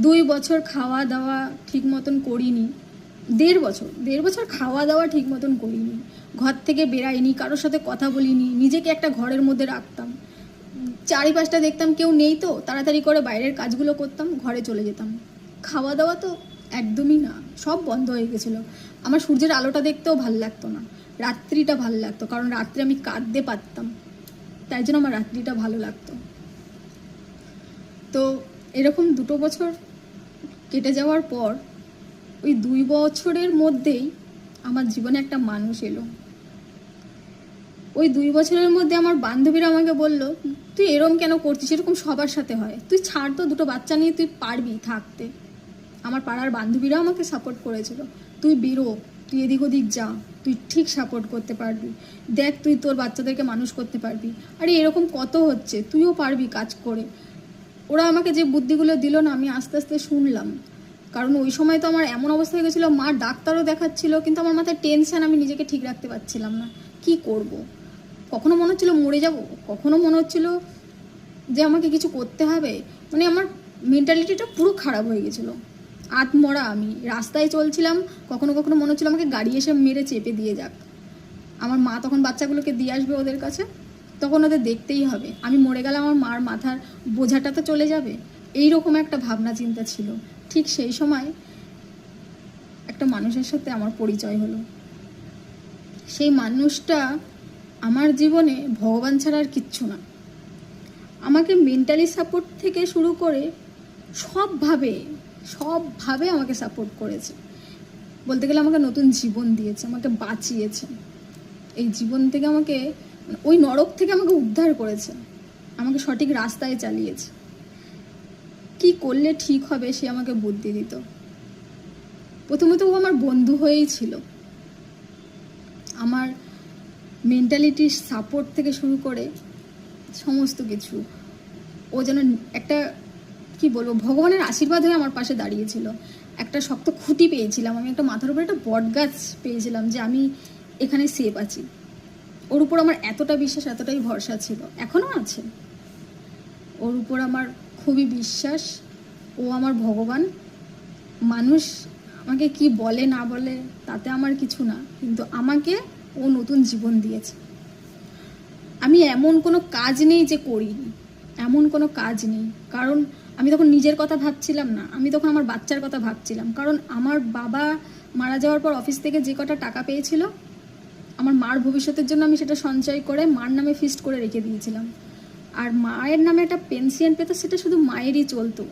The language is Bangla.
2 বছর খাওয়া দাওয়া ঠিক মতন করিনি। 1.5 বছর খাওয়া দাওয়া ঠিক মতন করিনি, ঘর থেকে বেরাইনি, কারোর সাথে কথা বলিনি, নিজেকে একটা ঘরের মধ্যে রাখতাম। চারিপাশটা দেখতাম কেউ নেই, তো তাড়াতাড়ি করে বাইরের কাজগুলো করতাম, ঘরে চলে যেতাম। খাওয়া দাওয়া তো একদমই না, সব বন্ধ হয়ে গেছিলো। আমার সূর্যের আলোটা দেখতেও ভাল লাগতো না, রাত্রিটা ভাল লাগতো, কারণ রাত্রে আমি কাঁদতে পারতাম, তাই জন্য আমার রাত্রিটা ভালো লাগতো। তো এরকম 2 বছর কেটে যাওয়ার পর ওই 2 বছরের মধ্যেই আমার জীবনে একটা মানুষ এলো। ওই 2 বছরের মধ্যে আমার বান্ধবীরা আমাকে বলল, তুই এরম কেন করছিস, এরকম সবার সাথে হয়, তুই ছাড় তো, 2টো বাচ্চা নিয়ে তুই পারবি থাকতে। আমার পাড়ার বান্ধবীরা আমাকে সাপোর্ট করেছিল, তুই বেরো, তুই এদিক ওদিক যা, তুই ঠিক সাপোর্ট করতে পারবি, দেখ তুই তোর বাচ্চাদেরকে মানুষ করতে পারবি, আরে এরকম কত হচ্ছে, তুইও পারবি কাজ করে। ওরা আমাকে যে বুদ্ধিগুলো দিল না, আমি আস্তে আস্তে শুনলাম। কারণ ওই সময় তো আমার এমন অবস্থা হয়ে গেছিলো, মা ডাক্তারও দেখাচ্ছিল, কিন্তু আমার মাথায় টেনশন, আমি নিজেকে ঠিক রাখতে পারছিলাম না, কি করব। কখনো মনে হচ্ছিলো মরে যাব, কখনো মনে হচ্ছিল যে আমাকে কিছু করতে হবে। মানে আমার মেন্টালিটিটা পুরো খারাপ হয়ে গেছিলো, আত্মরা। আমি রাস্তায় চলছিলাম, কখনো কখনো মনে হচ্ছিলো আমাকে গাড়ি এসে মেরে চেপে দিয়ে যাক। আমার মা তখন বাচ্চাগুলোকে দিয়ে আসবে ওদের কাছে, তখন ওদের দেখতেই হবে, আমি মরে গেলে আমার মার মাথার বোঝাটা তো চলে যাবে। এইরকম একটা ভাবনা চিন্তা ছিল। ঠিক সেই সময় একটা মানুষের সাথে আমার পরিচয় হলো। সেই মানুষটা আমার জীবনে ভগবান ছাড়া আর কিচ্ছু না। আমাকে মেন্টালি সাপোর্ট থেকে শুরু করে সবভাবে আমাকে সাপোর্ট করেছে। বলতে গেলে আমাকে নতুন জীবন দিয়েছে, আমাকে বাঁচিয়েছে। এই জীবন থেকে আমাকে, ওই নরক থেকে আমাকে উদ্ধার করেছে, আমাকে সঠিক রাস্তায় চালিয়েছে। কি করলে ঠিক হবে সে আমাকে বুদ্ধি দিত। প্রথমত ও আমার বন্ধু হয়েই ছিল। আমার মেন্টালিটির সাপোর্ট থেকে শুরু করে সমস্ত কিছু, ও যেন একটা, কি বলবো, ভগবানের আশীর্বাদ হয়ে আমার পাশে দাঁড়িয়েছিল। একটা শক্ত খুঁটি পেয়েছিলাম আমি, একটা মাথার উপরে একটা বট গাছ পেয়েছিলাম, যে আমি এখানে সেফ আছি। ওর উপর আমার এতটা বিশ্বাস, এতটাই ভরসা ছিল, এখনও আছে। ওর উপর আমার খুবই বিশ্বাস। ও আমার ভগবান। মানুষ আমাকে কি বলে না বলে তাতে আমার কিছু না, কিন্তু আমাকে ও নতুন জীবন দিয়েছে। আমি এমন কোনো কাজ নেই যে করিনি, এমন কোনো কাজ নেই। কারণ আমি তখন নিজের কথা ভাবছিলাম না, আমি তখন আমার বাচ্চার কথা ভাবছিলাম। কারণ আমার বাবা মারা যাওয়ার পর অফিস থেকে যে কটা টাকা পেয়েছিল, আমার মার ভবিষ্যতের জন্য আমি সেটা সঞ্চয় করে মার নামে ফিক্সড করে রেখে দিয়েছিলাম। আর মায়ের নামে একটা পেনশন পেতো, সেটা শুধু মায়েরই চলতো।